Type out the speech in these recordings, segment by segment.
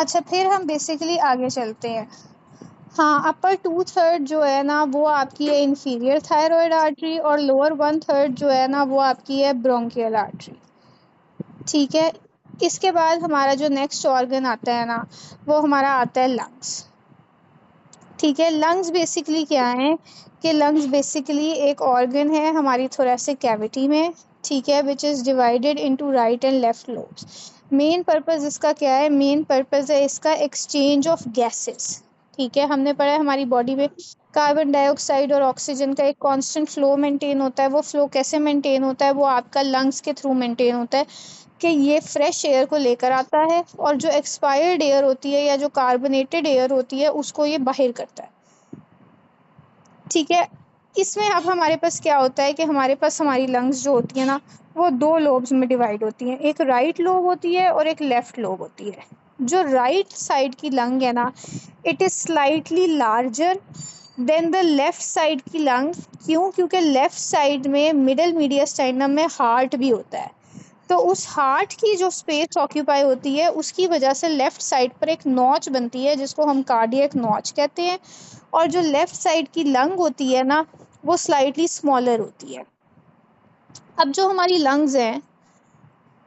अच्छा, फिर हम बेसिकली आगे चलते हैं। हाँ, अपर 2/3 जो है ना वो आपकी है इंफीरियर थायराइड आर्टरी, और लोअर 1/3 जो है ना वो आपकी है ब्रोंकियल आर्टरी। ठीक है। इसके बाद हमारा जो नेक्स्ट ऑर्गन आता है ना वो हमारा आता है लंग्स। ठीक है। लंग्स बेसिकली क्या है कि लंग्स बेसिकली एक ऑर्गन है हमारी थोरेसिक कैविटी में। ठीक है, which is divided into right and left lobes. Main purpose इसका क्या है? मेन पर्पस है इसका एक्सचेंज ऑफ गैसेस। ठीक है, हमने पढ़ा है हमारी बॉडी में कार्बन डाइऑक्साइड और ऑक्सीजन का एक कांस्टेंट फ्लो मेंटेन होता है। वो फ्लो कैसे मेंटेन होता है? वो आपका लंग्स के थ्रू मेंटेन होता है कि ये फ्रेश एयर को लेकर आता है, और जो एक्सपायर्ड एयर होती है या जो कार्बोनेटेड एयर होती है उसको ये बाहर करता है। ठीक है। इसमें अब हमारे पास क्या होता है कि हमारे पास हमारी लंग्स जो होती है ना वो दो लोब्स में डिवाइड होती हैं। एक राइट लोब होती है और एक लेफ्ट लोब होती है। जो राइट साइड की लंग है ना, it is slightly larger than the left side की लंग। क्यों? क्योंकि लेफ्ट साइड में मिडल मीडियस्टाइनम में हार्ट भी होता है। तो उस हार्ट की जो स्पेस ऑक्यूपाई होती है उसकी वजह से लेफ्ट साइड पर एक नॉच बनती है जिसको हम कार्डियक नॉच कहते हैं। और जो लेफ्ट साइड की लंग होती है ना वो स्लाइटली स्मॉलर होती है। अब जो हमारी लंग्स हैं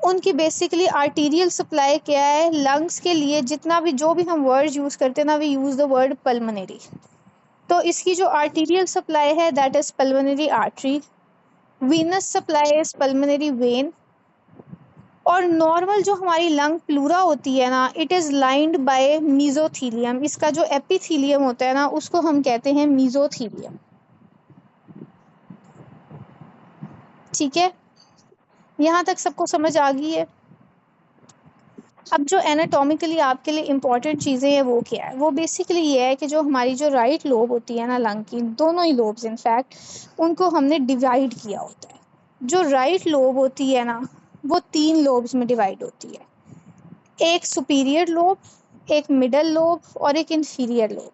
उनकी बेसिकली आर्टीरियल सप्लाई क्या है? लंग्स के लिए जितना भी जो भी हम वर्ड यूज़ करते हैं ना, we use the word pulmonary. तो इसकी जो आर्टीरियल सप्लाई है that is pulmonary artery. Venous supply is pulmonary vein. और नॉर्मल जो हमारी लंग प्लूरा होती है ना, it is lined by mesothelium. इसका जो एपिथीलियम होता है ना उसको हम कहते हैं मीजोथीलियम। ठीक है, यहाँ तक सबको समझ आ गई है? अब जो एनाटॉमिकली आपके लिए इम्पॉर्टेंट चीज़ें हैं वो क्या है? वो बेसिकली ये है कि जो हमारी जो राइट लोब होती है ना लंग की, दोनों ही लोब्स इनफैक्ट, उनको हमने डिवाइड किया होता है। जो राइट लोब होती है ना वो 3 लोब्स में डिवाइड होती है। एक सुपीरियर लोब, एक मिडल लोब और एक इन्फीरियर लोब।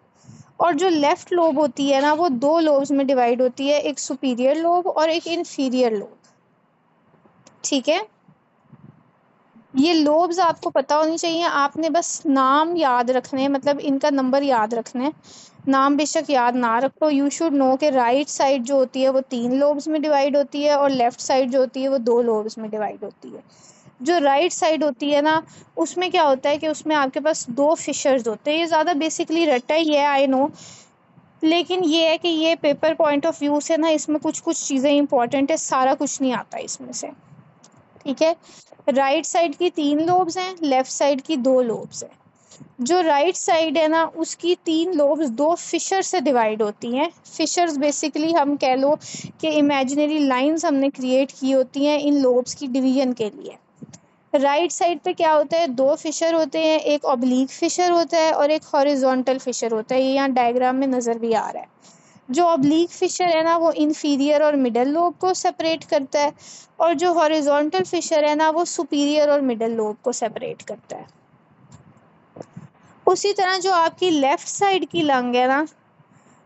और जो लेफ्ट लोब होती है ना वो 2 लोब्स में डिवाइड होती है, एक सुपीरियर लोब और एक इन्फीरियर लोब। ठीक है, ये लोब्स आपको पता होनी चाहिए। आपने बस नाम याद रखने, मतलब इनका नंबर याद रखने। नाम बेशक याद ना रखो, यू शुड नो कि राइट साइड जो होती है वो 3 लोब्स में डिवाइड होती है और लेफ्ट साइड जो होती है वो 2 लोब्स में डिवाइड होती है। जो राइट साइड होती है ना उसमें क्या होता है कि उसमें आपके पास 2 फिशर्स होते हैं। ये ज़्यादा बेसिकली रट्टा ही है, आई नो, लेकिन ये है कि ये पेपर पॉइंट ऑफ व्यू से ना इसमें कुछ कुछ चीज़ें इंपॉर्टेंट है, सारा कुछ नहीं आता इसमें से। ठीक है, राइट साइड की 3 लोब्स हैं, लेफ्ट साइड की 2 लोब्स हैं। जो राइट साइड है ना उसकी 3 लोब्स 2 फिशर से डिवाइड होती हैं। फिशर्स बेसिकली हम कह लो कि इमेजिनरी लाइंस हमने क्रिएट की होती हैं इन लोब्स की डिवीजन के लिए। राइट साइड पे क्या होता है? 2 फिशर होते हैं, एक ऑब्लिक फिशर होता है और एक हॉरिजॉन्टल फिशर होता है। ये यहाँ डायग्राम में नज़र भी आ रहा है। जो ऑब्लिक फिशर है ना वो इंफीरियर और मिडल लोब को सेपरेट करता है, और जो हॉरिजॉन्टल फिशर है ना वो सुपीरियर और मिडल लोब को सेपरेट करता है। उसी तरह जो आपकी लेफ्ट साइड की लंग है ना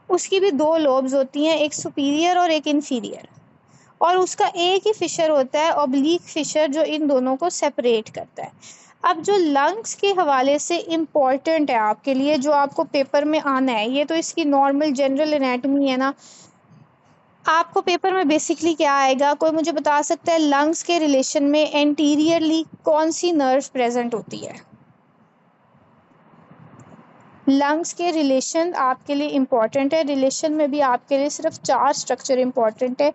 उसकी भी 2 लोब्स होती हैं, एक सुपीरियर और एक इंफीरियर। और उसका एक ही फिशर होता है, ऑब्लिक फिशर, जो इन दोनों को सेपरेट करता है। अब जो लंग्स के हवाले से इम्पॉर्टेंट है आपके लिए, जो आपको पेपर में आना है, ये तो इसकी नॉर्मल जनरल एनाटमी है ना। आपको पेपर में बेसिकली क्या आएगा? कोई मुझे बता सकता है लंग्स के रिलेशन में एंटीरियरली कौन सी नर्व प्रेजेंट होती है? लंग्स के रिलेशन आपके लिए इम्पॉर्टेंट है। रिलेशन में भी आपके लिए सिर्फ 4 स्ट्रक्चर इम्पॉर्टेंट है।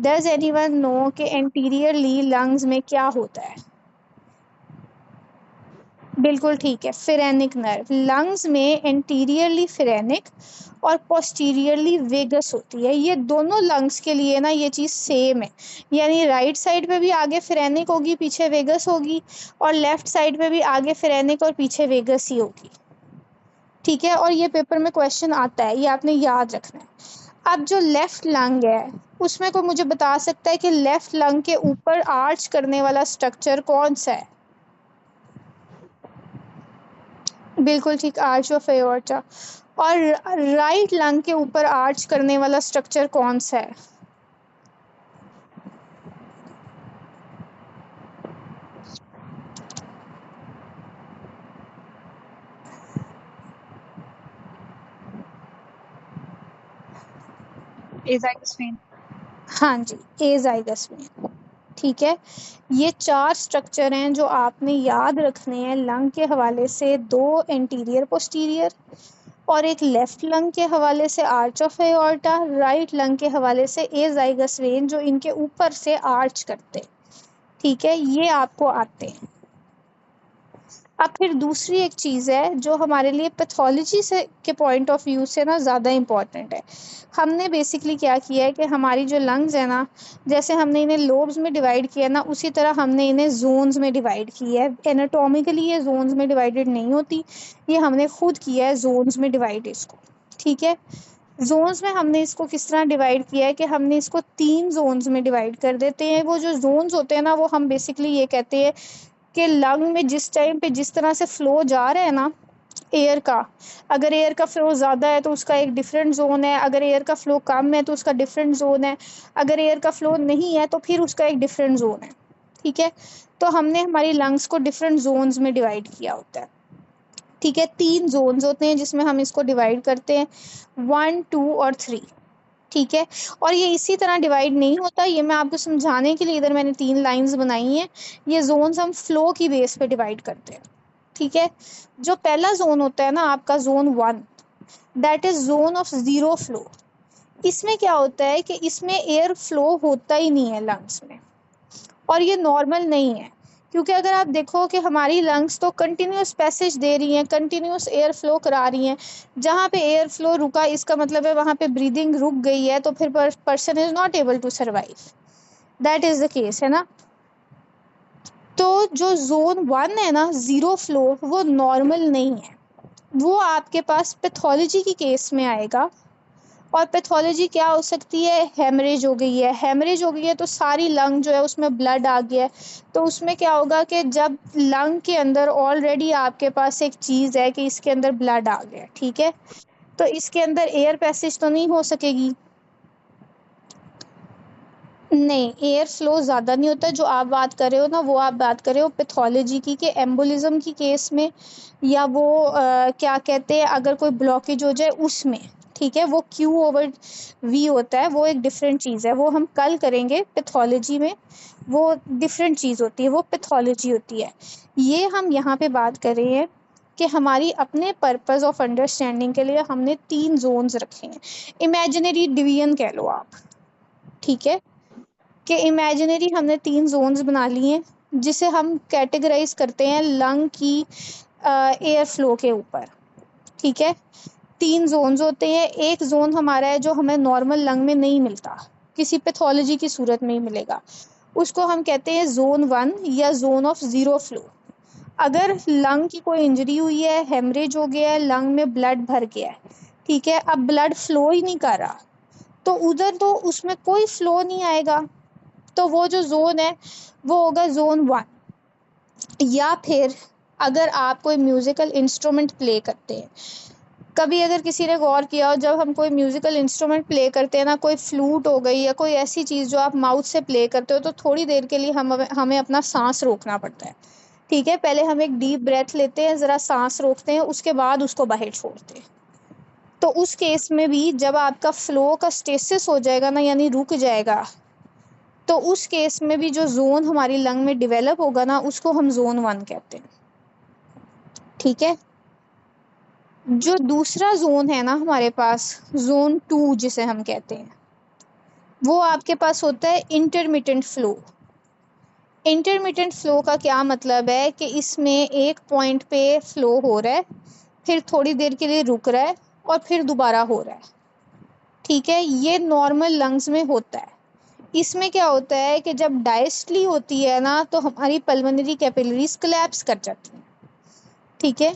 डज एनीवन नो कि एंटीरियरली लंग्स में क्या होता है? बिल्कुल ठीक है, फिरेनिक नर्व। लंग्स में एंटीरियरली फिरेनिक और पोस्टीरियरली वेगस होती है। ये दोनों लंग्स के लिए ना ये चीज़ सेम है, यानी राइट साइड पे भी आगे फिरेनिक होगी पीछे वेगस होगी, और लेफ्ट साइड पे भी आगे फिरेनिक और पीछे वेगस ही होगी। ठीक है, और ये पेपर में क्वेश्चन आता है, ये आपने याद रखना है। अब जो लेफ्ट लंग है उसमें कोई मुझे बता सकता है कि लेफ्ट लंग के ऊपर आर्च करने वाला स्ट्रक्चर कौन सा है? बिल्कुल ठीक, आर्च ऑफ एओर्टा। और राइट लंग के ऊपर आर्च करने वाला स्ट्रक्चर कौन सा है? Azygos when. हाँ जी, एजाइगस वेन। ठीक है, ये 4 स्ट्रक्चर हैं जो आपने याद रखने हैं लंग के हवाले से, 2 एंटीरियर पोस्टीरियर और एक लेफ्ट लंग के हवाले से arch of aorta, right lung के हवाले से एजाइगस वेन जो इनके ऊपर से आर्च करते। ठीक है, ये आपको आते हैं। अब फिर दूसरी एक चीज़ है जो हमारे लिए पैथोलॉजी से के पॉइंट ऑफ व्यू से ना ज़्यादा इम्पॉर्टेंट है। हमने बेसिकली क्या किया है कि हमारी जो लंग्स है ना, जैसे हमने इन्हें लोब्स में डिवाइड किया ना, उसी तरह हमने इन्हें जोन्स में डिवाइड किया है। एनाटॉमिकली ये जोन्स में डिवाइडेड नहीं होती, ये हमने खुद किया है जोन्स में डिवाइड इसको। ठीक है, जोन्स में हमने इसको किस तरह डिवाइड किया है कि हमने इसको 3 जोन्स में डिवाइड कर देते हैं। वो जो जोन्स होते हैं ना, वो हम बेसिकली ये कहते हैं कि लंग में जिस टाइम पे जिस तरह से फ्लो जा रहा है ना एयर का, अगर एयर का फ्लो ज़्यादा है तो उसका एक डिफरेंट जोन है, अगर एयर का फ्लो कम है तो उसका डिफरेंट जोन है, अगर एयर का फ्लो नहीं है तो फिर उसका एक डिफरेंट जोन है। ठीक है, तो हमने हमारी लंग्स को डिफरेंट जोन्स में डिवाइड किया होता है। ठीक है, 3 जोन्स होते हैं जिसमें हम इसको डिवाइड करते हैं, 1, 2 और 3। ठीक है, और ये इसी तरह डिवाइड नहीं होता, ये मैं आपको समझाने के लिए इधर मैंने 3 लाइंस बनाई हैं। ये जोन्स हम फ्लो की बेस पे डिवाइड करते हैं। ठीक है, जो पहला जोन होता है ना आपका zone 1, that is zone of zero flow. इसमें क्या होता है कि इसमें एयर फ्लो होता ही नहीं है लंग्स में, और ये नॉर्मल नहीं है, क्योंकि अगर आप देखो कि हमारी लंग्स तो कंटिन्यूस पैसेज दे रही हैं, कंटिन्यूस एयर फ्लो करा रही हैं। जहाँ पे एयर फ्लो रुका इसका मतलब है वहाँ पे ब्रीदिंग रुक गई है, तो फिर person is not able to survive. That is the case है ना। तो जो जोन 1 है ना जीरो फ्लो, वो नॉर्मल नहीं है, वो आपके पास पैथोलॉजी की केस में आएगा। और पैथोलॉजी क्या हो सकती है, हेमरेज हो गई है, हेमरेज हो गई है तो सारी लंग जो है उसमें ब्लड आ गया है। तो उसमें क्या होगा कि जब लंग के अंदर ऑलरेडी आपके पास एक चीज़ है कि इसके अंदर ब्लड आ गया, ठीक है, तो इसके अंदर एयर पैसेज तो नहीं हो सकेगी। नहीं, एयर फ्लो ज़्यादा नहीं होता। जो आप बात कर रहे हो ना, वो आप बात कर रहे हो पैथोलॉजी की, कि एम्बोलिज्म की केस में, या वो क्या कहते हैं अगर कोई ब्लॉकेज हो जाए उसमें। ठीक है, वो क्यू ओवर वी होता है, वो एक डिफरेंट चीज़ है, वो हम कल करेंगे पैथोलॉजी में। वो डिफरेंट चीज़ होती है, वो पैथोलॉजी होती है। ये हम यहाँ पे बात कर रहे हैं कि हमारी अपने पर्पस ऑफ अंडरस्टैंडिंग के लिए हमने 3 जोन्स रखे हैं। इमेजिनरी डिवीजन कह लो आप। ठीक है, कि इमेजिनरी हमने 3 जोन्स बना लिए हैं जिसे हम कैटेगराइज करते हैं लंग की एयर फ्लो के ऊपर। ठीक है, 3 जोन्स होते हैं। एक जोन हमारा है जो हमें नॉर्मल लंग में नहीं मिलता, किसी पैथोलॉजी की सूरत में ही मिलेगा, उसको हम कहते हैं जोन 1 या जोन ऑफ जीरो फ्लो। अगर लंग की कोई इंजरी हुई है, हेमरेज हो गया है, लंग में ब्लड भर गया है, ठीक है, अब ब्लड फ्लो ही नहीं कर रहा, तो उधर तो उसमें कोई फ्लो नहीं आएगा, तो वो जो जोन है वो होगा जोन 1। या फिर अगर आप कोई म्यूजिकल इंस्ट्रूमेंट प्ले करते हैं, कभी अगर किसी ने गौर किया हो, जब हम कोई म्यूजिकल इंस्ट्रूमेंट प्ले करते हैं ना, कोई फ्लूट हो गई या कोई ऐसी चीज़ जो आप माउथ से प्ले करते हो, तो थोड़ी देर के लिए हमें अपना सांस रोकना पड़ता है। ठीक है, पहले हम एक डीप ब्रेथ लेते हैं, ज़रा सांस रोकते हैं, उसके बाद उसको बाहर छोड़ते हैं। तो उस केस में भी जब आपका फ्लो का स्टेसिस हो जाएगा ना, यानी रुक जाएगा, तो उस केस में भी जो जोन हमारी लंग में डेवलप होगा ना, उसको हम जोन 1 कहते हैं। ठीक है, जो दूसरा जोन है ना हमारे पास, जोन 2 जिसे हम कहते हैं, वो आपके पास होता है इंटरमिटेंट फ्लो। इंटरमिटेंट फ्लो का क्या मतलब है कि इसमें एक पॉइंट पे फ्लो हो रहा है, फिर थोड़ी देर के लिए रुक रहा है, और फिर दोबारा हो रहा है। ठीक है, ये नॉर्मल लंग्स में होता है। इसमें क्या होता है कि जब डायस्टली होती है ना, तो हमारी पल्मोनरी कैपिलरीज कोलैप्स कर जाती हैं। ठीक है,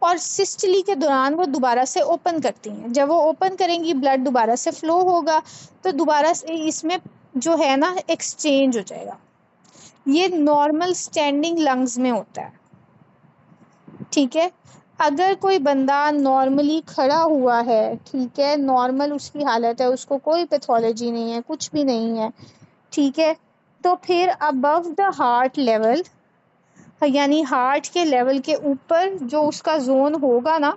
और सिस्टली के दौरान वो दोबारा से ओपन करती हैं। जब वो ओपन करेंगी, ब्लड दोबारा से फ्लो होगा, तो दोबारा से इसमें जो है ना एक्सचेंज हो जाएगा। ये नॉर्मल स्टैंडिंग लंग्स में होता है। ठीक है, अगर कोई बंदा नॉर्मली खड़ा हुआ है, ठीक है, नॉर्मल उसकी हालत है, उसको कोई पैथोलॉजी नहीं है, कुछ भी नहीं है, ठीक है, तो फिर अबव द हार्ट लेवल, यानी हार्ट के लेवल के ऊपर जो उसका जोन होगा ना,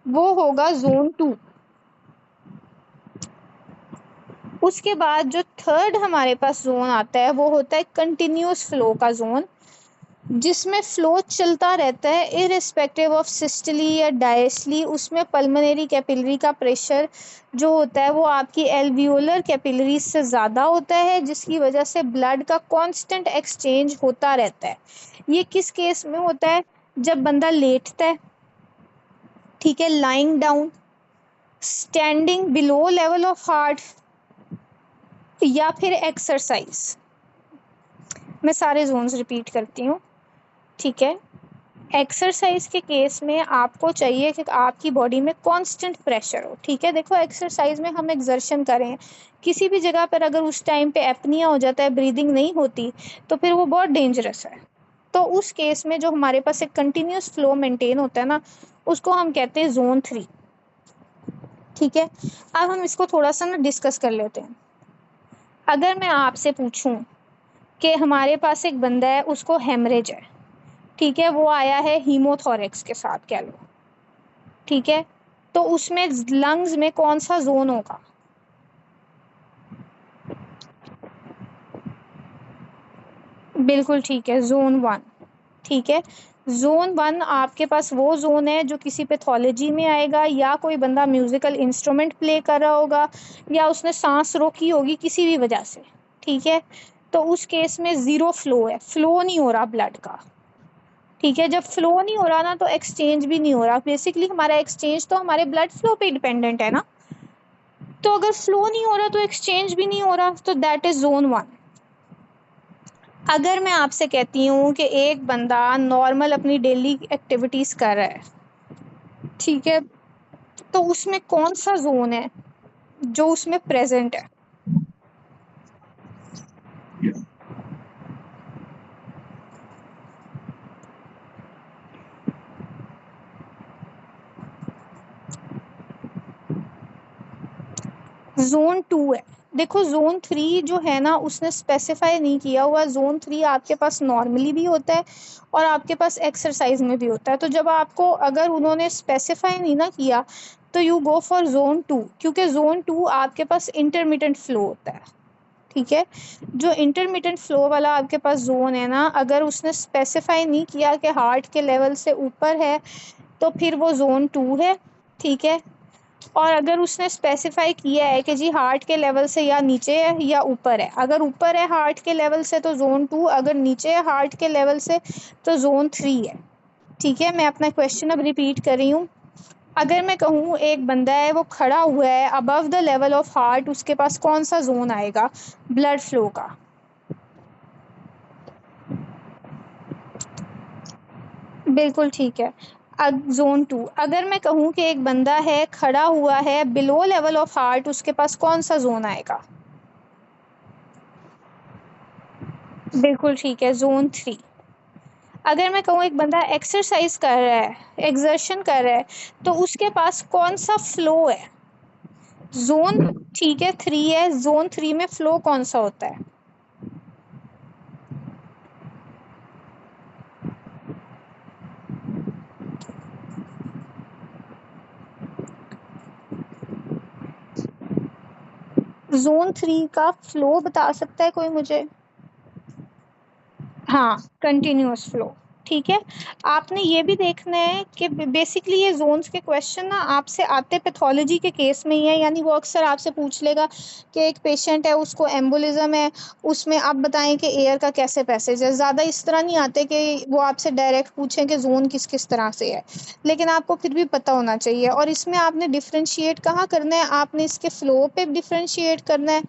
वो होगा जोन 2। उसके बाद जो थर्ड हमारे पास जोन आता है वो होता है कंटिन्यूस फ्लो का जोन, जिसमें फ्लो चलता रहता है इररिस्पेक्टिव ऑफ सिस्टली या डायस्टली। उसमें पल्मोनरी कैपिलरी का प्रेशर जो होता है वो आपकी एल्वियोलर कैपिलरीज से ज़्यादा होता है, जिसकी वजह से ब्लड का कांस्टेंट एक्सचेंज होता रहता है। ये किस केस में होता है? जब बंदा लेटता है, ठीक है, lying down, standing below level of heart, या फिर एक्सरसाइज। मैं सारे जोन्स रिपीट करती हूँ, ठीक है। एक्सरसाइज के केस में आपको चाहिए कि आपकी बॉडी में कांस्टेंट प्रेशर हो, ठीक है। देखो एक्सरसाइज में हम एक्सर्शन करें, किसी भी जगह पर अगर उस टाइम पे एपनिया हो जाता है, ब्रीदिंग नहीं होती, तो फिर वो बहुत डेंजरस है। तो उस केस में जो हमारे पास एक कंटिन्यूस फ्लो मेंटेन होता है ना, उसको हम कहते हैं जोन 3, ठीक है। अब हम इसको थोड़ा सा ना डिस्कस कर लेते हैं। अगर मैं आपसे पूछूं कि हमारे पास एक बंदा है, उसको हेमरेज है, ठीक है, वो आया है हीमोथोरेक्स के साथ कह लो, ठीक है, तो उसमें लंग्स में कौन सा जोन होगा? बिल्कुल ठीक है, जोन 1, ठीक है। जोन 1 आपके पास वो जोन है जो किसी पैथोलॉजी में आएगा, या कोई बंदा म्यूजिकल इंस्ट्रूमेंट प्ले कर रहा होगा, या उसने सांस रोकी होगी किसी भी वजह से, ठीक है। तो उस केस में ज़ीरो फ्लो है, फ्लो नहीं हो रहा ब्लड का, ठीक है। जब फ्लो नहीं हो रहा ना, तो एक्सचेंज भी नहीं हो रहा। बेसिकली हमारा एक्सचेंज तो हमारे ब्लड फ्लो पे डिपेंडेंट है ना, तो अगर फ्लो नहीं हो रहा तो एक्सचेंज भी नहीं हो रहा, तो दैट इज जोन 1। अगर मैं आपसे कहती हूँ कि एक बंदा नॉर्मल अपनी डेली एक्टिविटीज कर रहा है, ठीक है, तो उसमें कौन सा जोन है जो उसमें प्रेजेंट है? जोन 2 है। देखो जोन 3 जो है ना, उसने स्पेसिफाई नहीं किया हुआ। जोन 3 आपके पास नॉर्मली भी होता है और आपके पास एक्सरसाइज में भी होता है। तो जब आपको अगर उन्होंने स्पेसिफाई नहीं ना किया, तो यू गो फॉर जोन 2, क्योंकि जोन 2 आपके पास इंटरमिटेंट फ्लो होता है, ठीक है। जो इंटरमिटेंट फ्लो वाला आपके पास जोन है ना, अगर उसने स्पेसिफाई नहीं किया कि हार्ट के लेवल से ऊपर है, तो फिर वो जोन 2 है, ठीक है। और अगर उसने स्पेसिफाई किया है कि जी हार्ट के लेवल से या नीचे है या ऊपर है, अगर ऊपर है हार्ट के लेवल से तो जोन 2, अगर नीचे है हार्ट के लेवल से तो जोन 3 है, ठीक है। मैं अपना क्वेश्चन अब रिपीट कर रही हूँ। अगर मैं कहूँ एक बंदा है, वो खड़ा हुआ है above the level of heart, उसके पास कौन सा जोन आएगा ब्लड फ्लो का? बिल्कुल ठीक है, जोन 2। अगर मैं कहूँ कि एक बंदा है खड़ा हुआ है बिलो लेवल ऑफ हार्ट, उसके पास कौन सा जोन आएगा? बिल्कुल ठीक है, जोन 3। अगर मैं कहूँ एक बंदा एक्सरसाइज कर रहा है, एक्सर्शन कर रहा है, तो उसके पास कौन सा फ्लो है? जोन, ठीक है, 3 है, जोन 3 में फ्लो कौन सा होता है? जोन 3 का फ्लो बता सकता है कोई मुझे? हाँ, कंटिन्यूअस फ्लो, ठीक है। आपने ये भी देखना है कि बेसिकली ये जोन्स के क्वेश्चन ना आपसे आते पैथोलॉजी के केस में ही है, यानी वो अक्सर आपसे पूछ लेगा कि एक पेशेंट है, उसको एम्बोलिज्म है, उसमें आप बताएं कि एयर का कैसे पैसेज है। ज़्यादा इस तरह नहीं आते कि वो आपसे डायरेक्ट पूछें कि जोन किस किस तरह से है, लेकिन आपको फिर भी पता होना चाहिए। और इसमें आपने डिफ्रेंशिएट कहाँ करना है, आपने इसके फ्लो पे डिफ्रेंशिएट करना है,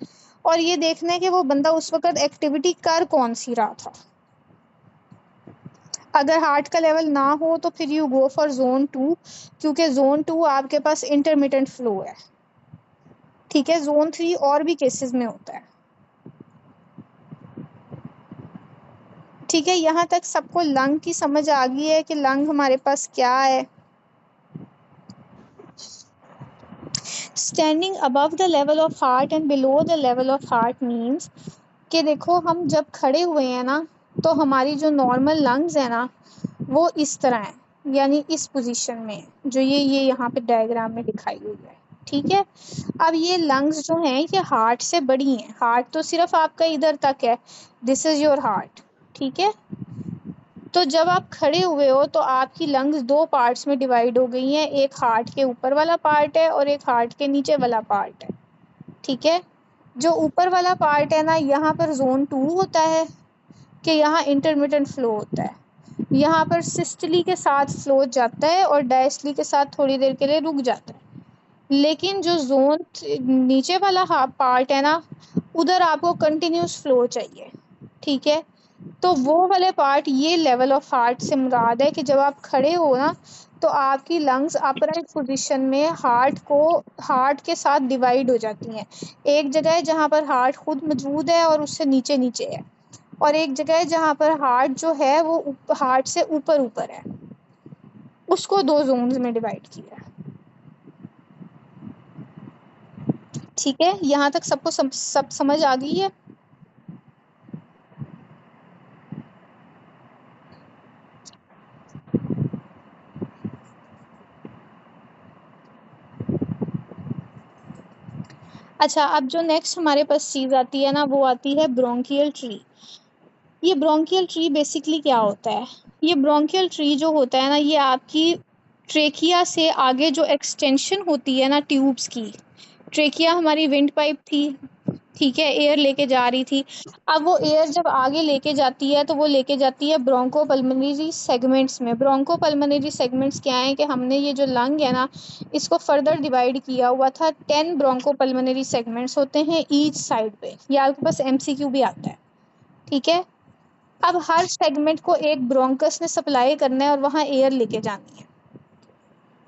और ये देखना है कि वो बंदा उस वक्त एक्टिविटी कर कौन सी रहा था। अगर हार्ट का लेवल ना हो तो फिर यू गो फॉर जोन 2, क्योंकि जोन 2 आपके पास इंटरमिटेंट फ्लो है, ठीक है। जोन 3 और भी केसेस में होता है, ठीक है। यहाँ तक सबको लंग की समझ आ गई है कि लंग हमारे पास क्या है? Standing above the level of heart and below the level of heart means कि देखो हम जब खड़े हुए हैं ना, तो हमारी जो नॉर्मल लंग्स है ना, वो इस तरह है, यानी इस पोजीशन में है, जो ये यहाँ पे डायग्राम में दिखाई हुई है, ठीक है। अब ये लंग्स जो हैं ये हार्ट से बड़ी हैं, हार्ट तो सिर्फ आपका इधर तक है, दिस इज योर हार्ट, ठीक है। तो जब आप खड़े हुए हो तो आपकी लंग्स दो पार्ट्स में डिवाइड हो गई हैं, एक हार्ट के ऊपर वाला पार्ट है और एक हार्ट के नीचे वाला पार्ट है, ठीक है। जो ऊपर वाला पार्ट है ना, यहाँ पर जोन 2 होता है कि यहाँ इंटरमिटेंट फ्लो होता है, यहाँ पर सिस्टली के साथ फ्लो जाता है और डायस्टली के साथ थोड़ी देर के लिए रुक जाता है। लेकिन जो जोन नीचे वाला पार्ट है ना, उधर आपको कंटिन्यूस फ्लो चाहिए, ठीक है। तो वो वाले पार्ट, ये लेवल ऑफ हार्ट से मुराद है कि जब आप खड़े हो ना तो आपकी लंग्स अपराइट पोजीशन में हार्ट के साथ डिवाइड हो जाती हैं। एक जगह है जहाँ पर हार्ट खुद मौजूद है और उससे नीचे नीचे है, और एक जगह है जहाँ पर हार्ट जो है वो हार्ट से ऊपर ऊपर है, उसको दो जोन्स में डिवाइड किया है, ठीक है। यहाँ तक सबको सब समझ आ गई है। अच्छा, अब जो नेक्स्ट हमारे पास चीज़ आती है ना, वो आती है ब्रोंकियल ट्री। ये ब्रोंकियल ट्री बेसिकली क्या होता है? ये ब्रोंकियल ट्री जो होता है ना, ये आपकी ट्रेकिया से आगे जो एक्सटेंशन होती है ना ट्यूब्स की, ट्रेकिया हमारी विंड पाइप थी, ठीक है, एयर लेके जा रही थी। अब वो एयर जब आगे लेके जाती है तो वो लेके जाती है ब्रोंकोपल्मोनरी सेगमेंट्स में। ब्रोंकोपल्मोनरी सेगमेंट्स क्या है कि हमने ये जो लंग है ना, इसको फर्दर डिवाइड किया हुआ था, 10 ब्रोंकोपल्मोनरी सेगमेंट्स होते हैं ईच साइड पे। ये आपके पास एमसीक्यू भी आता है, ठीक है। अब हर सेगमेंट को एक ब्रोंकस ने सप्लाई करना है और वहाँ एयर लेके जानी है।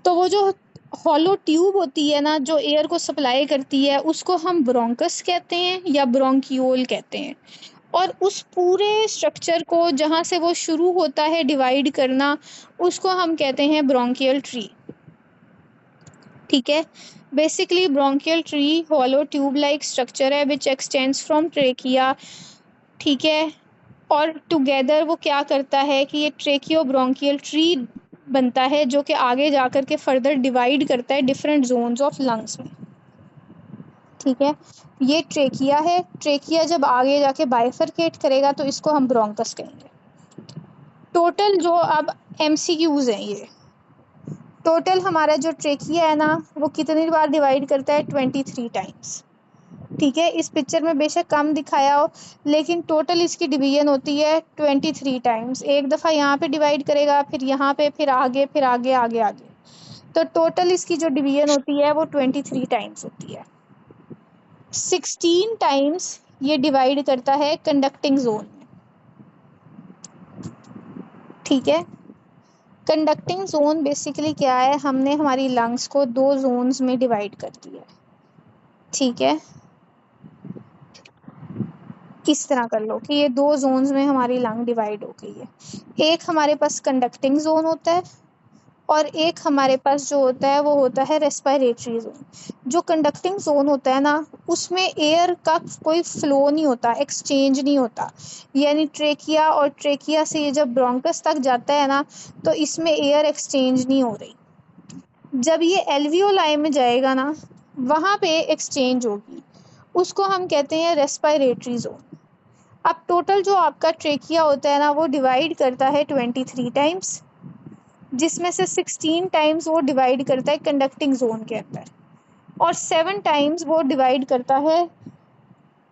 तो वो जो हॉलो ट्यूब होती है ना, जो एयर को सप्लाई करती है, उसको हम ब्रोंकस कहते हैं या ब्रोंकियोल कहते हैं। और उस पूरे स्ट्रक्चर को जहाँ से वो शुरू होता है डिवाइड करना, उसको हम कहते हैं ब्रोंकियल ट्री, ठीक है। Basically bronchial tree hollow tube like structure है विच एक्सटेंड्स फ्रॉम ट्रेकिया, ठीक है। और टुगेदर वो क्या करता है कि ये ट्रेकियो ब्रोंकियल ट्री बनता है, जो कि आगे जाकर के फर्दर डिवाइड करता है डिफरेंट जोन्स ऑफ लंग्स में, ठीक है। ये ट्रेकिया है, ट्रेकिया जब आगे जाके बाइफरकेट करेगा तो इसको हम ब्रोंकस कहेंगे। टोटल जो अब एमसीक्यूज हैं, ये टोटल हमारा जो ट्रेकिया है ना, वो कितनी बार डिवाइड करता है? 23 टाइम्स, ठीक है। इस पिक्चर में बेशक कम दिखाया हो, लेकिन टोटल इसकी डिवीजन होती है 23 टाइम्स। एक दफ़ा यहाँ पे डिवाइड करेगा, फिर यहाँ पे, फिर आगे, फिर आगे आगे आगे। तो टोटल इसकी जो डिवीजन होती है वो 23 टाइम्स होती है। 16 टाइम्स ये डिवाइड करता है कंडक्टिंग जोन में, ठीक है। कंडक्टिंग जोन बेसिकली क्या है? हमने हमारी लंग्स को दो जोन्स में डिवाइड कर दिया, ठीक है। किस तरह कर लो कि ये दो जोन्स में हमारी लंग डिवाइड हो गई है। एक हमारे पास कंडक्टिंग जोन होता है और एक हमारे पास जो होता है वो होता है रेस्पिरेटरी जोन। जो कंडक्टिंग जोन होता है ना, उसमें एयर का कोई फ्लो नहीं होता, एक्सचेंज नहीं होता। यानी ट्रेकिया और ट्रेकिया से ये जब ब्रोंकस तक जाता है ना, तो इसमें एयर एक्सचेंज नहीं हो रही। जब ये एल्वियोलाई में जाएगा ना, वहाँ पे एक्सचेंज होगी, उसको हम कहते हैं रेस्पिरेटरी जोन। अब टोटल जो आपका ट्रेकिया होता है ना, वो डिवाइड करता है 23 टाइम्स, जिसमें से 16 टाइम्स वो डिवाइड करता है कंडक्टिंग जोन के अंदर और 7 टाइम्स वो डिवाइड करता है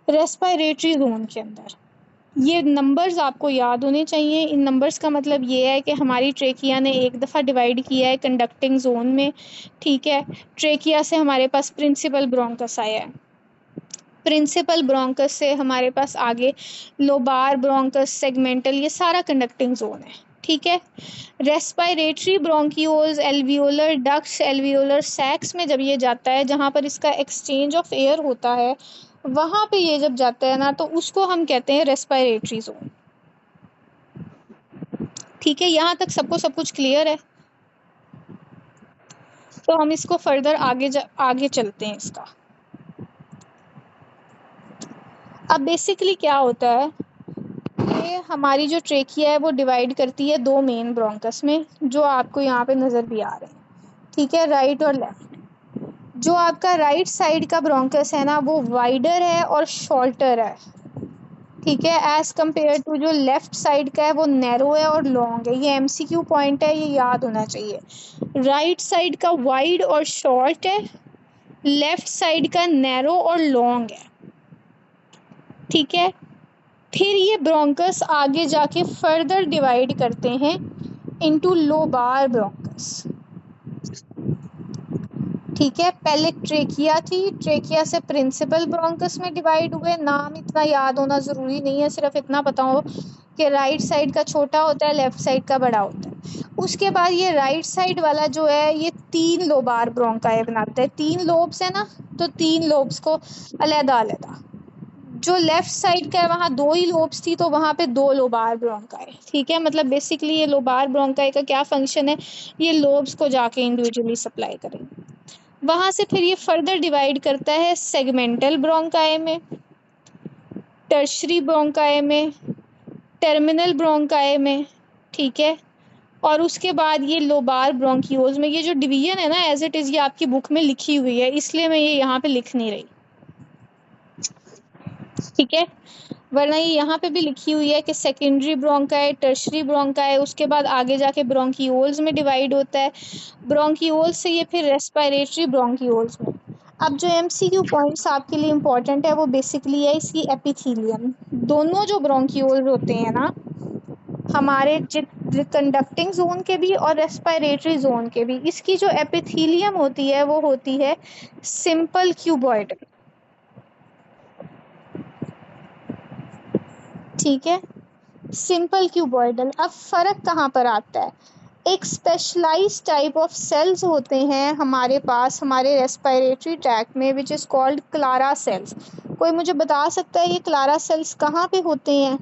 रेस्पिरेटरी जोन के अंदर। ये नंबर्स आपको याद होने चाहिए। इन नंबर्स का मतलब ये है कि हमारी ट्रेकिया ने एक दफ़ा डिवाइड किया है कंडक्टिंग जोन में, ठीक है। ट्रेकिया से हमारे पास प्रिंसिपल ब्रोंकस आया है, प्रिंसिपल ब्रोंकस से हमारे पास आगे लोबार ब्रोंकस, सेगमेंटल, ये सारा कंडक्टिंग जोन है, ठीक है। Respiratory bronchioles, alveolar ducts, alveolar sacs में जब ये जाता है, जहाँ पर इसका एक्सचेंज ऑफ एयर होता है, वहाँ पे ये जब जाता है ना, तो उसको हम कहते हैं रेस्पिरेटरी जोन, ठीक है। यहाँ तक सबको सब कुछ क्लियर है? तो हम इसको फर्दर आगे चलते हैं इसका। अब बेसिकली क्या होता है, ये हमारी जो ट्रेकिया है वो डिवाइड करती है दो मेन ब्रोंकस में, जो आपको यहाँ पे नज़र भी आ रहे हैं, ठीक है, राइट और लेफ्ट। जो आपका राइट साइड का ब्रोंकस है ना वो वाइडर है और शॉर्टर है, ठीक है, एज कंपेयर टू जो लेफ्ट साइड का है वो नैरो है और लॉन्ग है। ये एमसीक्यू पॉइंट है, ये याद होना चाहिए। राइट साइड का वाइड और शॉर्ट है, लेफ्ट साइड का नैरो और लॉन्ग है, ठीक है। फिर ये ब्रोंकस आगे जाके फर्दर डिवाइड करते हैं इनटू लोबार ब्रोंकस, ठीक है। पहले ट्रेकिया थी, ट्रेकिया से प्रिंसिपल ब्रोंकस में डिवाइड हुए। नाम इतना याद होना ज़रूरी नहीं है, सिर्फ इतना पता हो कि राइट साइड का छोटा होता है, लेफ्ट साइड का बड़ा होता है। उसके बाद ये राइट साइड वाला जो है ये 3 लोबार ब्रोंकाई बनाता है। 3 लोब्स है ना, तो 3 लोब्स को अलग-अलग। जो लेफ्ट साइड का है वहाँ 2 ही लोब्स थी, तो वहाँ पे 2 लोबार ब्रोंकाई, ठीक है। मतलब बेसिकली ये लोबार ब्रोंकाई का क्या फंक्शन है, ये लोब्स को जाके इंडिविजुअली सप्लाई करेंगे। वहाँ से फिर ये फर्दर डिवाइड करता है सेगमेंटल ब्रोंकाई में, टर्शरी ब्रोंकाई में, टर्मिनल ब्रोंकाई में, ठीक है। और उसके बाद ये लोबार ब्रोंकियोल्स में। ये जो डिवीजन है ना एज इट इज़ ये आपकी बुक में लिखी हुई है, इसलिए मैं ये यहाँ पे लिख नहीं रही, ठीक है। वरना ये यहाँ पे भी लिखी हुई है कि सेकेंडरी ब्रोंकाई, टर्शरी ब्रोंकाई, उसके बाद आगे जाके ब्रोंकियोल्स में डिवाइड होता है। ब्रोंकियोल्स से ये फिर रेस्पिरेटरी ब्रोंकियोल्स में। अब जो एमसीक्यू पॉइंट्स आपके लिए इम्पोर्टेंट है वो बेसिकली है इसकी एपिथेलियम। दोनों जो ब्रोंकियोल्स होते हैं ना हमारे कंडक्टिंग जोन के भी और रेस्पिरेटरी जोन के भी, इसकी जो एपिथेलियम होती है वो होती है सिंपल क्यूबॉइडल, ठीक है, सिंपल क्यूबॉइडल। अब फर्क कहाँ पर आता है, एक स्पेशलाइज्ड टाइप ऑफ सेल्स होते हैं हमारे पास हमारे रेस्पिरेटरी ट्रैक्ट में which is called Clara cells. कोई मुझे बता सकता है ये क्लारा सेल्स कहाँ पे होते हैं?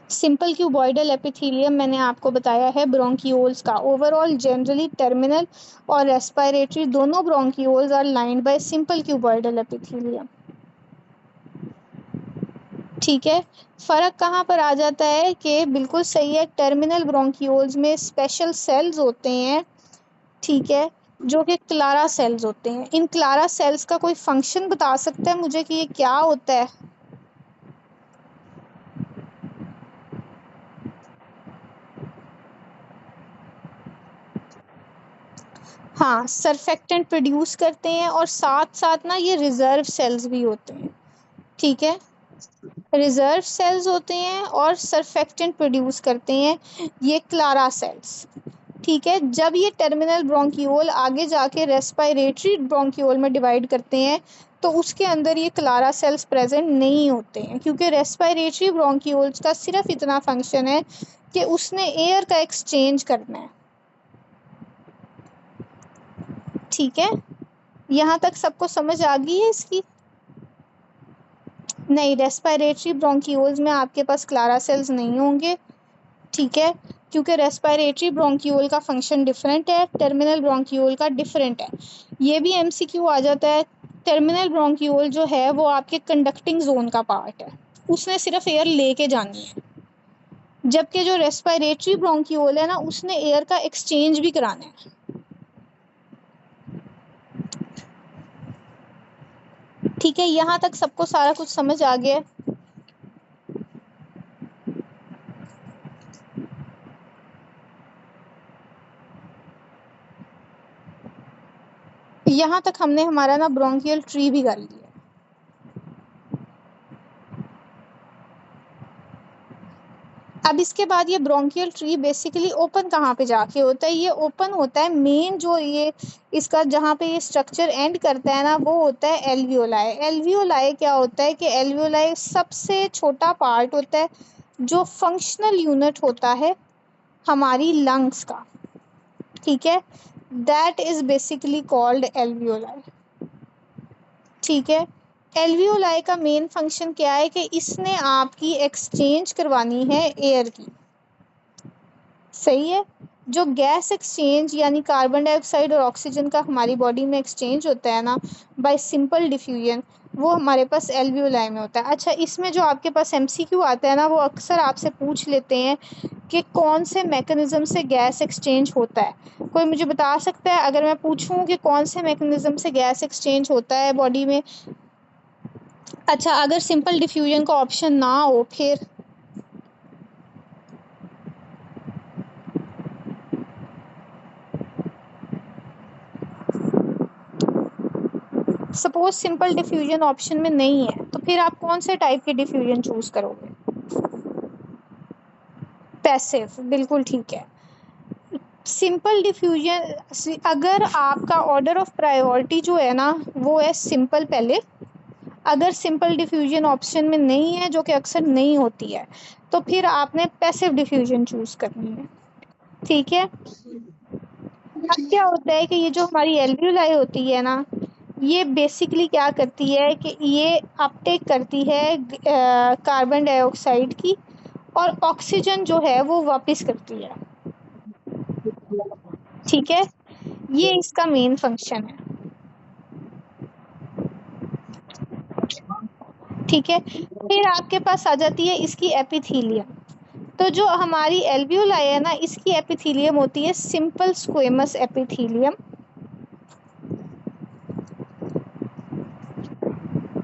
सिंपल क्यूबॉइडल एपिथेलियम मैंने आपको बताया है ब्रोंकियोल्स का। ओवरऑल जनरली टर्मिनल और रेस्पिरेटरी दोनों bronchioles are lined by simple cuboidal epithelium, ठीक है। फ़र्क कहाँ पर आ जाता है कि बिल्कुल सही है, टर्मिनल ब्रोंकियोल्स में स्पेशल सेल्स होते हैं, ठीक है, जो कि क्लारा सेल्स होते हैं। इन क्लारा सेल्स का कोई फंक्शन बता सकता है मुझे कि ये क्या होता है? हाँ, सरफेक्टेंट प्रोड्यूस करते हैं और साथ साथ ना ये रिजर्व सेल्स भी होते हैं, ठीक है। रिजर्व सेल्स होते हैं और सरफेक्टेंट प्रोड्यूस करते हैं ये क्लारा सेल्स, ठीक है। जब ये टर्मिनल ब्रोंकियोल आगे जाके रेस्पिरेटरी ब्रोंकियोल में डिवाइड करते हैं तो उसके अंदर ये क्लारा सेल्स प्रेजेंट नहीं होते हैं, क्योंकि रेस्पिरेटरी ब्रोंकियोल्स का सिर्फ इतना फंक्शन है कि उसने एयर का एक्सचेंज करना है, ठीक है। यहाँ तक सबको समझ आ गई है इसकी? नहीं, रेस्पिरेटरी ब्रोंकियोल्स में आपके पास क्लारा सेल्स नहीं होंगे, ठीक है, क्योंकि रेस्पिरेटरी ब्रोंकियोल का फंक्शन डिफरेंट है, टर्मिनल ब्रोंकियोल का डिफरेंट है। ये भी एमसीक्यू आ जाता है। टर्मिनल ब्रोंकियोल जो है वो आपके कंडक्टिंग जोन का पार्ट है, उसने सिर्फ एयर लेके जानी है, जबकि जो रेस्पिरेटरी ब्रोंकियोल है ना उसने एयर का एक्सचेंज भी कराना है, ठीक है। यहाँ तक सबको सारा कुछ समझ आ गया? यहाँ तक हमने हमारा ना ब्रोंकियल ट्री भी कर लिया। अब इसके बाद ये ब्रोंकियल ट्री बेसिकली ओपन कहाँ पे जाके होता है? ये ओपन होता है मेन जो ये इसका जहाँ पे ये स्ट्रक्चर एंड करता है ना वो होता है एल्वियोलाई। एल्वियोलाई क्या होता है कि एल्वियोलाई सबसे छोटा पार्ट होता है जो फंक्शनल यूनिट होता है हमारी लंग्स का, ठीक है, that is basically called alveoli, ठीक है। एल्वियोलाई का मेन फंक्शन क्या है कि इसने आपकी एक्सचेंज करवानी है एयर की, सही है। जो गैस एक्सचेंज यानी कार्बन डाइऑक्साइड और ऑक्सीजन का हमारी बॉडी में एक्सचेंज होता है ना बाय सिंपल डिफ्यूजन, वो हमारे पास एल्वियोलाई में होता है। अच्छा, इसमें जो आपके पास एमसीक्यू आता है ना, वो अक्सर आपसे पूछ लेते हैं कि कौन से मैकेनिज्म से गैस एक्सचेंज होता है। कोई मुझे बता सकता है, अगर मैं पूछूं कि कौन से मैकेनिज्म से गैस एक्सचेंज होता है बॉडी में? अच्छा, अगर सिंपल डिफ्यूजन का ऑप्शन ना हो फिर? सपोज सिंपल डिफ्यूजन ऑप्शन में नहीं है, तो फिर आप कौन से टाइप के डिफ्यूजन चूज करोगे? पैसिव, बिल्कुल ठीक है। सिंपल डिफ्यूजन, अगर आपका ऑर्डर ऑफ प्रायोरिटी जो है ना वो है सिंपल पहले, अगर सिंपल डिफ्यूजन ऑप्शन में नहीं है, जो कि अक्सर नहीं होती है, तो फिर आपने पैसिव डिफ्यूजन चूज करनी है। ठीक है। अब क्या होता है कि ये जो हमारी एल्वियोलाई होती है ना, ये बेसिकली क्या करती है कि ये अपटेक करती है कार्बन डाइऑक्साइड की, और ऑक्सीजन जो है वो वापस करती है। ठीक है, ये इसका मेन फंक्शन है। ठीक है, फिर आपके पास आ जाती है इसकी एपिथीलियम। तो जो हमारी एल्वियोलाई है ना, इसकी एपिथीलियम होती है सिंपल स्क्वेमस एपिथीलियम।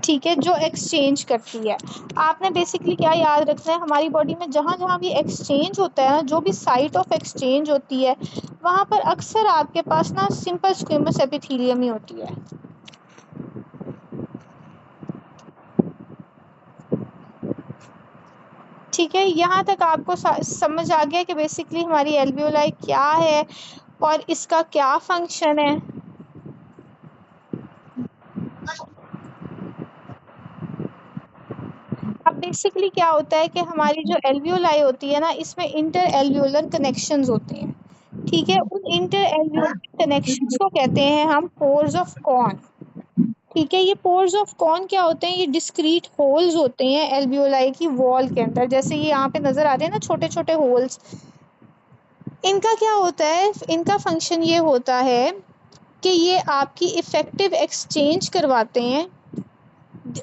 ठीक है, जो एक्सचेंज करती है। आपने बेसिकली क्या याद रखना है, हमारी बॉडी में जहाँ जहाँ भी एक्सचेंज होता है ना, जो भी साइट ऑफ एक्सचेंज होती है, वहाँ पर अक्सर आपके पास ना सिंपल स्क्वेमस एपिथीलियम ही होती है। ठीक है, यहाँ तक आपको समझ आ गया कि बेसिकली हमारी एल्वियोलाई क्या है और इसका क्या फंक्शन है। अब बेसिकली क्या होता है कि हमारी जो एल्वियोलाई होती है ना, इसमें इंटर एल्वियोलर कनेक्शंस होते हैं। ठीक है, उन इंटर एल्वियोलर कनेक्शंस को कहते हैं हम पोर्स ऑफ कॉर्न। ठीक है, ये पोर्स ऑफ कॉर्न क्या होते हैं? ये डिस्क्रीट होल्स होते हैं एल्वियोलाई की वॉल के अंदर, जैसे ये यहाँ पे नजर आ रहे हैं ना, छोटे छोटे होल्स। इनका क्या होता है, इनका फंक्शन ये होता है कि ये आपकी इफेक्टिव एक्सचेंज करवाते हैं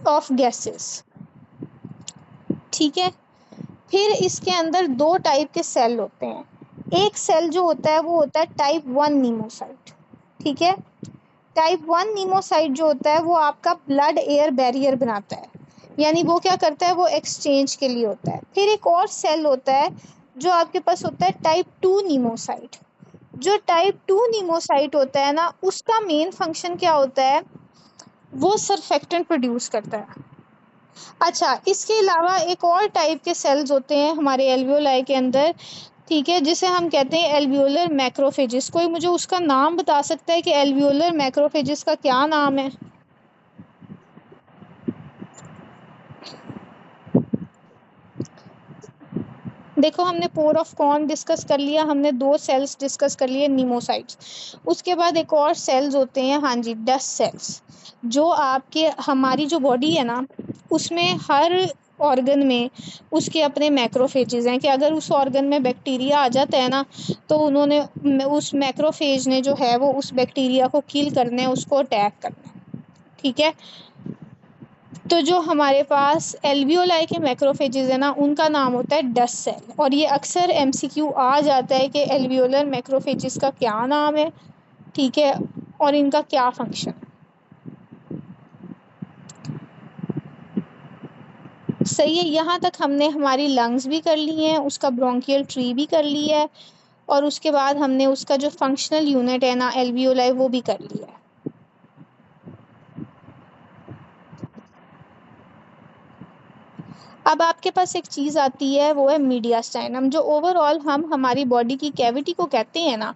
ऑफ गैसेस। ठीक है, फिर इसके अंदर दो टाइप के सेल होते हैं। एक सेल जो होता है वो होता है टाइप 1 नीमोसाइट। ठीक है, टाइप 1 नीमोसाइट जो होता है वो आपका ब्लड एयर बैरियर बनाता है, यानी वो क्या करता है, वो एक्सचेंज के लिए होता है। फिर एक और सेल होता है जो आपके पास होता है टाइप 2 नीमोसाइट। जो टाइप 2 नीमोसाइट होता है ना, उसका मेन फंक्शन क्या होता है, वो सरफेक्टेंट प्रोड्यूस करता है। अच्छा, इसके अलावा एक और टाइप के सेल्स होते हैं हमारे एल्वियोलाई के अंदर। ठीक है, जिसे हम कहते हैं एल्वियोलर मैक्रोफेजिस। कोई मुझे उसका नाम बता सकता है कि एल्वियोलर मैक्रोफेजिस का क्या नाम है? देखो, हमने पोर ऑफ कॉर्न डिस्कस कर लिया, हमने दो सेल्स डिस्कस कर लिए नीमोसाइट्स। उसके बाद एक और सेल्स होते हैं, हाँ जी, डस्ट सेल्स। जो आपके हमारी जो बॉडी है ना, उसमें हर ऑर्गन में उसके अपने मैक्रोफेजेस हैं कि अगर उस ऑर्गन में बैक्टीरिया आ जाता है ना, तो उन्होंने उस मैक्रोफेज ने जो है वो उस बैक्टीरिया को किल करना है, उसको अटैक करना है। ठीक है, तो जो हमारे पास एल्वियोलाई के मैक्रोफेजेस है ना, उनका नाम होता है डस्ट सेल। और ये अक्सर एमसीक्यू आ जाता है कि एल्वियोलर मैक्रोफेजेस का क्या नाम है। ठीक है, और इनका क्या फंक्शन। सही है, यहाँ तक हमने हमारी लंग्स भी कर ली हैं, उसका ब्रोंकियल ट्री भी कर लिया है, और उसके बाद हमने उसका जो फंक्शनल यूनिट है ना एल्वियोलाई, वो भी कर लिया है। अब आपके पास एक चीज़ आती है, वो है मीडियास्टाइनम। जो ओवरऑल हम हमारी बॉडी की कैविटी को कहते हैं ना,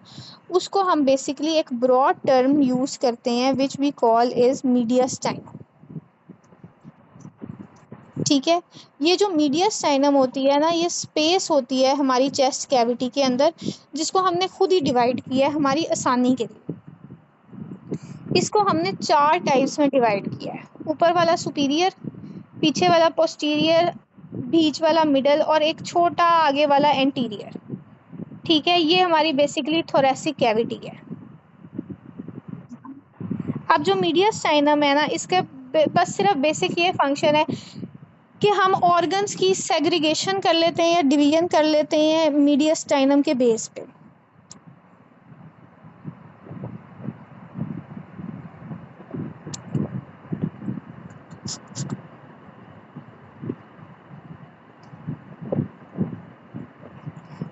उसको हम बेसिकली एक ब्रॉड टर्म यूज़ करते हैं, विच वी कॉल इज मीडियास्टाइनम। ठीक है, ये जो मीडियास्टाइनम होती है ना, ये स्पेस होती है हमारी चेस्ट कैविटी के अंदर, जिसको हमने खुद ही डिवाइड किया है हमारी आसानी के लिए। इसको हमने चार टाइप्स में डिवाइड किया है, ऊपर वाला सुपीरियर, पीछे वाला पोस्टीरियर, बीच वाला मिडल, और एक छोटा आगे वाला एंटीरियर। ठीक है, ये हमारी बेसिकली थोरेसिक कैविटी है। अब जो मीडियास्टाइनम है ना, इसके बस सिर्फ बेसिक ये फंक्शन है कि हम ऑर्गन्स की सेग्रीगेशन कर लेते हैं या डिवीजन कर लेते हैं मीडियस्टाइनम के बेस पे।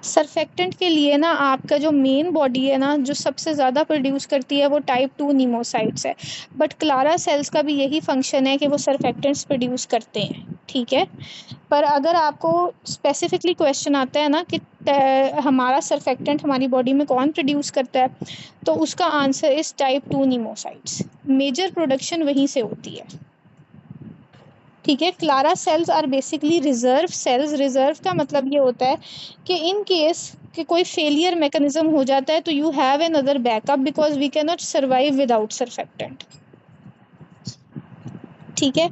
सरफेक्टेंट के लिए ना आपका जो मेन बॉडी है ना, जो सबसे ज़्यादा प्रोड्यूस करती है वो टाइप 2 नीमोसाइट्स है, बट क्लारा सेल्स का भी यही फंक्शन है कि वो सरफेक्टेंट्स प्रोड्यूस करते हैं, ठीक है। पर अगर आपको स्पेसिफिकली क्वेश्चन आता है ना कि हमारा सरफेक्टेंट हमारी बॉडी में कौन प्रोड्यूस करता है, तो उसका आंसर इस टाइप 2 नीमोसाइट्स। मेजर प्रोडक्शन वहीं से होती है, ठीक है। Clara cells are basically reserve cells. Reserve का मतलब ये होता है कि इन केस कि कोई फेलियर मैकेनिज्म हो जाता है तो you have another backup because we can not survive without surfactant, ठीक है।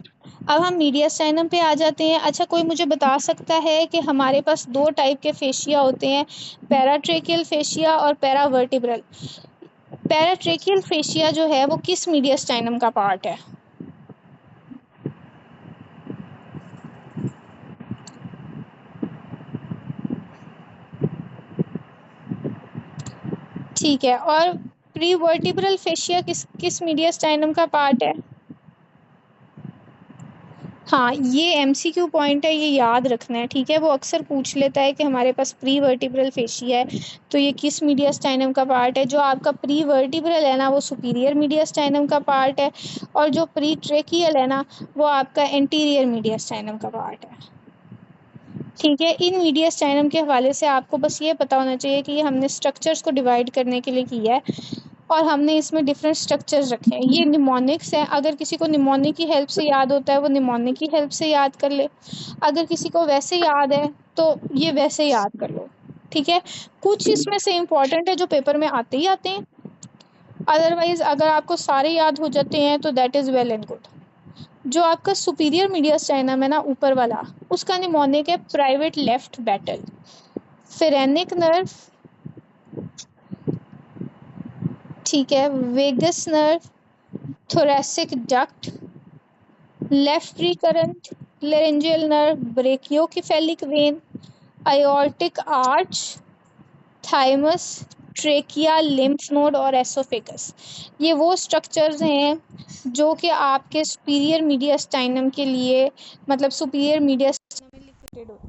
अब हम मीडियास्टाइनम पे आ जाते हैं। अच्छा, कोई मुझे बता सकता है कि हमारे पास दो टाइप के फेशिया होते हैं, पैराट्रेकियल फेशिया और पैरावर्टिब्रल। पैराट्रेकियल फेशिया जो है वो किस मीडियास्टाइनम का पार्ट है? ठीक है, और प्रीवर्टिब्रल फेशिया किस मीडियास्टाइनम का पार्ट है? हाँ, ये एमसीक्यू पॉइंट है, ये याद रखना है, ठीक है। वो अक्सर पूछ लेता है कि हमारे पास प्री वर्टिब्रल फेशिया है तो ये किस मीडियास्टाइनम का पार्ट है। जो आपका प्री वर्टिब्रल है ना वो सुपीरियर मीडियास्टाइनम का पार्ट है, और जो प्री ट्रेकियल है ना वो आपका एंटीरियर मीडियास्टाइनम का पार्ट है, ठीक है। इन मीडियास्टाइनम के हवाले से आपको बस ये पता होना चाहिए कि ये हमने स्ट्रक्चर्स को डिवाइड करने के लिए किया है और हमने इसमें डिफरेंट स्ट्रक्चर्स रखे हैं। ये निमोनिक्स हैं, अगर किसी को निमोनिक की हेल्प से याद होता है वो निमोनिक की हेल्प से याद कर ले, अगर किसी को वैसे याद है तो ये वैसे याद कर लो, ठीक है। कुछ इसमें से इम्पॉर्टेंट है जो पेपर में आते ही आते हैं, अदरवाइज अगर आपको सारे याद हो जाते हैं तो that is well and good. जो आपका सुपीरियर मीडियास्टाइनम है ना ऊपर वाला, उसका निमोनिक है private left battle. Phrenic nerve, ठीक है, vagus nerve, thoracic duct, left recurrent laryngeal nerve, brachiocephalic vein, aortic arch, thymus, trachea, lymph node और एसोफेगस। ये वो स्ट्रक्चर्स हैं जो कि आपके सुपीरियर मीडियास्टाइनम के लिए, मतलब सुपीरियर मीडियास्टाइनम में लिक्विडेट होते